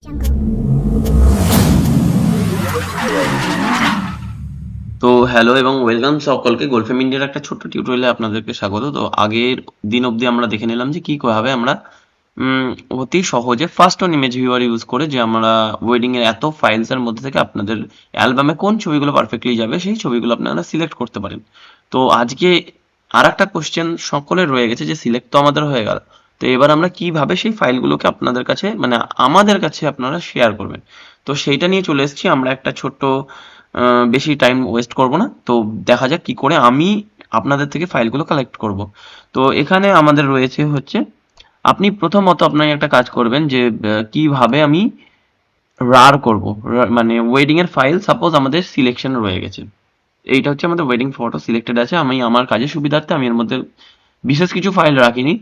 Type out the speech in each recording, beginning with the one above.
তো হ্যালো এবং ওয়েলকাম সকলকে গোলফেম ইন্ডিয়ার একটা ছোট্ট টিউটোরিয়ালে আপনাদেরকে স্বাগত। তো আগের দিন অবধি আমরা দেখে নিলাম যে কিভাবে আমরা অতি সহজে first on image viewer use করে যে আমরা ওয়েডিং এর এত ফাইলস এর মধ্যে থেকে আপনাদের অ্যালবামে কোন ছবিগুলো পারফেক্টলি যাবে সেই ছবিগুলো আপনারা সিলেক্ট করতে পারেন। তো আজকে আর একটা কোশ্চেন সকলের রয়ে গেছে যে সিলেক্ট তো আমাদের হয়ে গেল, তো এবার আমরা কিভাবে সেই ফাইলগুলোকে আপনাদের কাছে মানে আমাদের কাছে আপনারা শেয়ার করবেন। তো সেইটা নিয়ে চলে এসেছি আমরা একটা ছোট্ট বেশি টাইম ওয়েস্ট করব না, তো দেখা যাক কি করে আমি আপনাদের থেকে ফাইলগুলো কালেক্ট করব। তো এখানে আমাদের রয়েছে হচ্ছে আপনি প্রথমত আপনার একটা কাজ করবেন যে কিভাবে আমি রার করব, মানে ওয়েডিং এর ফাইল সাপোজ আমাদের সিলেকশন রয়ে গেছে, এইটা হচ্ছে আমাদের ওয়েডিং ফটো সিলেক্টেড আছে, আমি আমার কাজের সুবিধার্থে আমি এর মধ্যে বিশেষ কিছু ফাইল রাখিনি।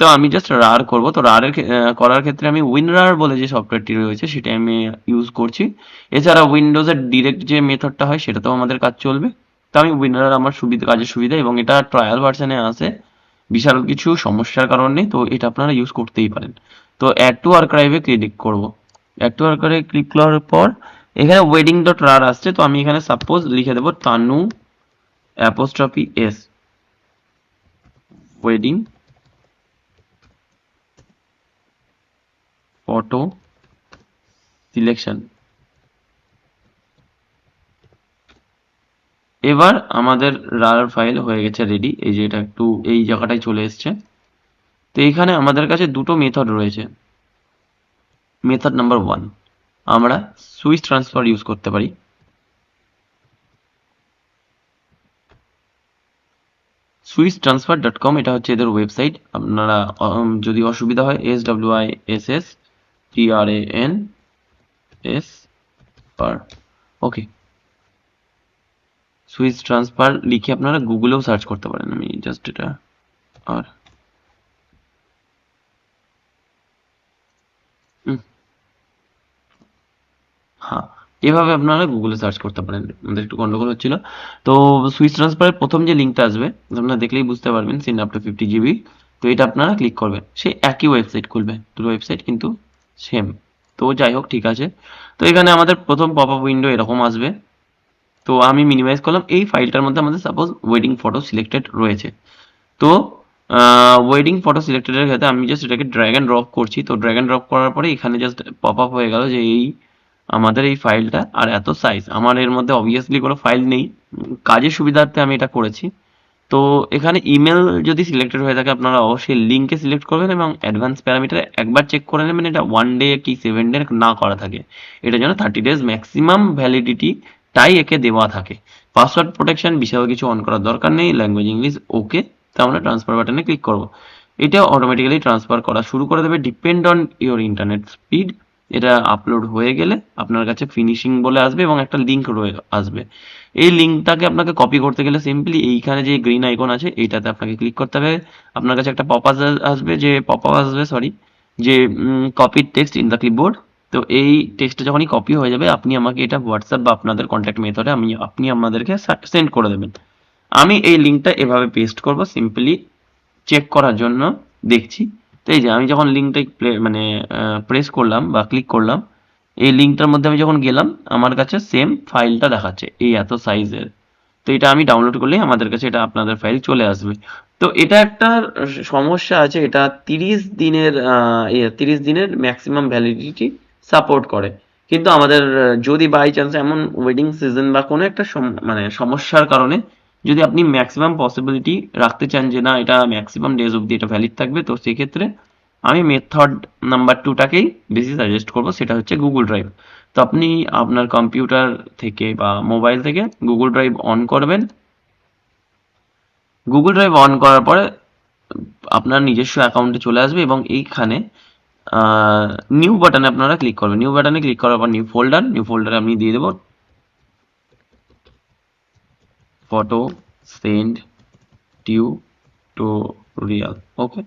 তো আমি জাস্ট রার করব। তো রার করার ক্ষেত্রে আমি উইনরার বলে যে সফটওয়্যারটি রয়েছে সেটা আমি ইউজ করছি। এছাড়া উইন্ডোজের ডিরেক্ট যে মেথডটা হয় সেটাতেও আমাদের কাজ চলবে। তো আমি উইনরার আমার কাজের সুবিধা, এবং এটা ট্রায়াল ভার্সনে আছে, বিশাল কিছু সমস্যার কারণ নেই, তো এটা আপনারা ইউজ করতেই পারেন। তো অ্যাড টু আর্কাইভে ক্লিক করব। অ্যাড টু আর্কাইভে ক্লিক করার পর এখানে ওয়েডিং ডট রার আসছে, তো আমি এখানে সাপোজ লিখে দেবো Tanu apostrophe S wedding photo selection. এবার আমাদের রার ফাইল হয়ে গেছে রেডি, এই যে এটা একটু এই জায়গাটায় চলে এসছে। তো এখানে আমাদের কাছে দুটো মেথড রয়েছে। মেথড নাম্বার 1, আমরা সুইচ ট্রান্সফার ইউজ করতে পারি। switchtransfer.com এটা হচ্ছে এদের ওয়েবসাইট। আপনারা যদি অসুবিধা হয় SWISSTRANS পার, ওকে, সুইচ ট্রান্সফার লিখে আপনারা গুগলেও সার্চ করতে পারেন। আমি জাস্ট এটা আর হ্যাঁ, এভাবে আপনারা গুগলে সার্চ করতে পারেন। আমাদের একটু গন্ডগোল হচ্ছিল। তো সুইচ ট্রান্সফারের প্রথম যে লিঙ্কটা আসবে আপনারা দেখলেই বুঝতে পারবেন, সেন্ড আপ টু 50 GB। তো এটা আপনারা ক্লিক করবেন, সে একই ওয়েবসাইট খুলবে, দুটো ওয়েবসাইট কিন্তু সেম। তো যাই হোক, ঠিক আছে। তো এখানে আমাদের প্রথম পপ আপ উইন্ডো এরকম আসবে। তো আমি মিনিমাইজ করলাম, এই ফাইলটার মধ্যে আমাদের সাপোজ ওয়েডিং ফটো সিলেক্টেড রয়েছে। তো ওয়েডিং ফটো সিলেক্টেডের ক্ষেত্রে আমি জাস্ট এটাকে ড্র্যাগ অ্যান্ড ড্রপ করছি। তো ড্র্যাগ অ্যান্ড ড্রপ করার পরে এখানে জাস্ট পপ আপ হয়ে গেল যে এই আমাদের এই ফাইলটা আর এত সাইজ। আমার এর মধ্যে অবভিয়াসলি কোনো ফাইল নেই, কাজের সুবিধার্থে আমি এটা করেছি। তো এখানে ইমেল যদি সিলেক্টেড হয়ে থাকে আপনারা অবশ্যই লিঙ্কে সিলেক্ট করবেন, এবং অ্যাডভান্স প্যারামিটার একবার চেক করে নেবেন এটা 1 ডে কি 7 ডে না করা থাকে, এটা যেন 30 days ম্যাক্সিমাম ভ্যালিডিটি তাই একে দেওয়া থাকে। পাসওয়ার্ড প্রোটেকশন বিশাল কিছু অন করার দরকার নেই, ল্যাঙ্গুয়েজ ইংলিশ ওকে। তো আমরা ট্রান্সফার বাটনে ক্লিক করব। এটা অটোমেটিক্যালি ট্রান্সফার করা শুরু করে দেবে, depend on your internet speed. এটা আপলোড হয়ে গেলে আপনার কাছে ফিনিশিং বলে আসবে এবং একটা লিঙ্ক রয়ে আসবে। এই লিঙ্কটাকে আপনাকে কপি করতে গেলে সিম্পলি এইখানে যে গ্রিন আইকন আছে এইটাতে আপনাকে ক্লিক করতে হবে। আপনার কাছে একটা পপ আপ আসবে সরি, যে copy text in the clipboard. তো এই টেক্সটটা যখনই কপি হয়ে যাবে আপনি আমাকে এটা হোয়াটসঅ্যাপ বা আপনাদের কন্ট্যাক্ট মেথডে আপনি আমাদেরকে সেন্ড করে দেবেন। আমি এই লিঙ্কটা এভাবে পেস্ট করব সিম্পলি চেক করার জন্য দেখছি। তো এই যে আমি যখন লিঙ্কটা মানে প্রেস করলাম বা ক্লিক করলাম, এই লিঙ্কটার মধ্যে আমি যখন গেলাম আমার কাছে সেম ফাইলটা দেখাচ্ছে এই এত সাইজের। তো এটা আমি ডাউনলোড করলেই আমাদের কাছে এটা আপনাদের ফাইল চলে আসবে। তো এটা একটা সমস্যা আছে, এটা 30 দিনের 30 দিনের ম্যাক্সিমাম ভ্যালিডিটি সাপোর্ট করে। কিন্তু আমাদের যদি বাই চান্স এমন ওয়েডিং সিজন বা কোনো একটা মানে সমস্যার কারণে যদি আপনি ম্যাক্সিমাম পসিবিলিটি রাখতে চান যে না এটা ম্যাক্সিমাম ডেজ অবধি এটা ভ্যালিড থাকবে, তো সেক্ষেত্রে আমি মেথড নাম্বার 2টাকেই বেশি সাজেস্ট করব, সেটা হচ্ছে গুগল ড্রাইভ। তো আপনি আপনার কম্পিউটার থেকে বা মোবাইল থেকে গুগল ড্রাইভ অন করবেন। গুগল ড্রাইভ অন করার পরে আপনার নিজস্ব অ্যাকাউন্টে চলে আসবে এবং এইখানে নিউ বাটনে আপনারা ক্লিক করবেন। নিউ বাটনে ক্লিক করার পর নিউ ফোল্ডারে আমি দিয়ে দেবো ফটো সেন্ড টিউটোরিয়াল, ওকে,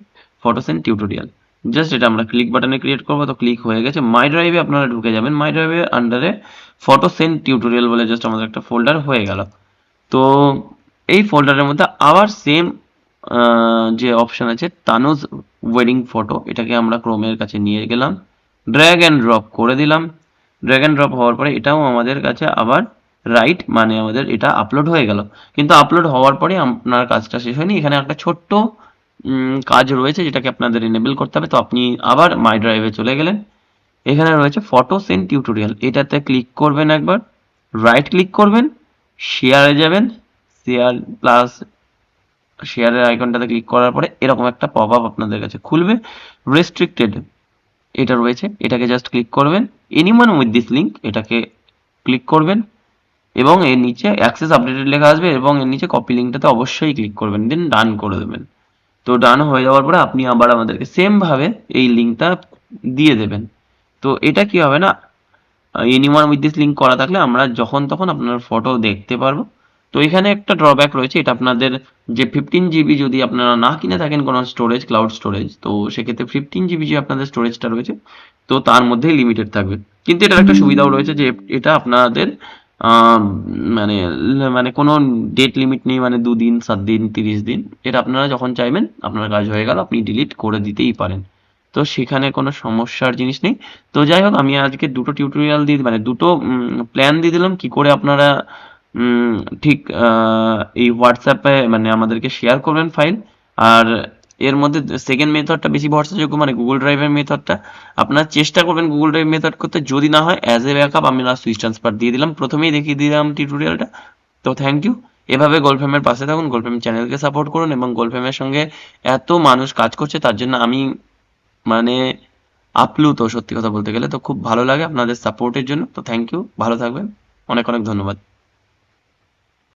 ফটো সেন্ড টিউটোরিয়াল। জাস্ট এটা আমরা ক্লিক বাটনে ক্রিয়েট করবো। তো ক্লিক হয়ে গেছে, মাই ড্রাইভে আপনারা ঢুকে যাবেন। মাই ড্রাইভের আন্ডারে ফটো সেন্ড টিউটোরিয়াল বলে জাস্ট আমাদের একটা ফোল্ডার হয়ে গেল। তো এই ফোল্ডারের মধ্যে আবার সেম যে অপশন আছে তানুজ ওয়েডিং ফটো, এটাকে আমরা ক্রোমের কাছে নিয়ে গেলাম, ড্র্যাগ অ্যান্ড ড্রপ করে দিলাম। ড্র্যাগ অ্যান্ড ড্রপ হওয়ার পরে এটাও আমাদের কাছে আবার রাইট, মানে আমাদের এটা আপলোড হয়ে গেল। কিন্তু আপলোড হওয়ার পরে আপনার কাজটা শেষ হয়নি, এখানে একটা ছোট্ট কাজ রয়েছে যেটাকে আপনাদের এনেবল করতে হবে। তো আপনি আবার মাই ড্রাইভে চলে গেলেন, এখানে রয়েছে ফটো সেন্ড টিউটোরিয়াল, এটাতে ক্লিক করবেন, একবার রাইট ক্লিক করবেন, শেয়ারে যাবেন, শেয়ার প্লাস শেয়ারের আইকনটাতে ক্লিক করার পরে এরকম একটা পপ আপ আপনাদের কাছে খুলবে, রেস্ট্রিক্টেড এটা রয়েছে, এটাকে জাস্ট ক্লিক করবেন, এনিওয়ান উইথ দিস লিঙ্ক এটাকে ক্লিক করবেন এবং এর নিচে অ্যাক্সেস আপডেটেড লেখা আসবে এবং এর নিচে কপি লিঙ্কটাতে অবশ্যই ক্লিক করবেন, দেন ডান করে দেবেন। তো ডান হয়ে যাওয়ার পরে আপনি আবার আমাদেরকে সেম ভাবে এই লিঙ্কটা দিয়ে দেবেন। তো এটা কি হবে না, এনিওয়ান উইথ দিস লিঙ্ক করা থাকলে আমরা যখন তখন আপনার ফটো দেখতে পারবো। তো এখানে একটা ড্রব্যাক রয়েছে, এটা আপনাদের যে 15 GB যদি আপনারা না কিনে থাকেন কোনো স্টোরেজ, ক্লাউড স্টোরেজ, তো সেক্ষেত্রে 15 GB যে আপনাদের স্টোরেজটা রয়েছে তো তার মধ্যেই লিমিটেড থাকবে। কিন্তু এটার একটা সুবিধাও রয়েছে যে এটা আপনাদের আহ, মানে মানে কোনো ডেট লিমিট নেই, মানে 2 দিন, 7 দিন, 30 দিন, এটা আপনারা যখন চাইবেন আপনার কাজ হয়ে গেল আপনি ডিলিট করে দিতেই পারেন। তো সেখানে কোনো সমস্যার জিনিস নেই। তো যাই হোক, আমি আজকে দুটো টিউটোরিয়াল দিয়ে মানে দুটো প্ল্যান দিয়ে দিলাম কি করে আপনারা উম, ঠিক এই হোয়াটসঅ্যাপে মানে আমাদেরকে শেয়ার করবেন ফাইল। আর এর মধ্যে সেকেন্ড মেথডটা বেশি ভরসাযোগ্য, মানে গুগল ড্রাইভের মেথডটা আপনারা চেষ্টা করবেন গুগল ড্রাইভ মেথড করতে, যদি না হয় অ্যাজ এ ব্যাকআপ আমি সুইচ ট্রান্সফার দিয়ে দিলাম, প্রথমেই দেখিয়ে দিলাম টিউটোরিয়ালটা। তো থ্যাংক ইউ। এভাবে গোলফেমের পাশে থাকুন, গোলফেম চ্যানেলকে সাপোর্ট করুন এবং গোলফেমের সঙ্গে এত মানুষ কাজ করছে তার জন্য আমি মানে আপ্লুত, সত্যি কথা বলতে গেলে। তো খুব ভালো লাগে আপনাদের সাপোর্টের জন্য। তো থ্যাংক ইউ, ভালো থাকবেন, অনেক অনেক ধন্যবাদ।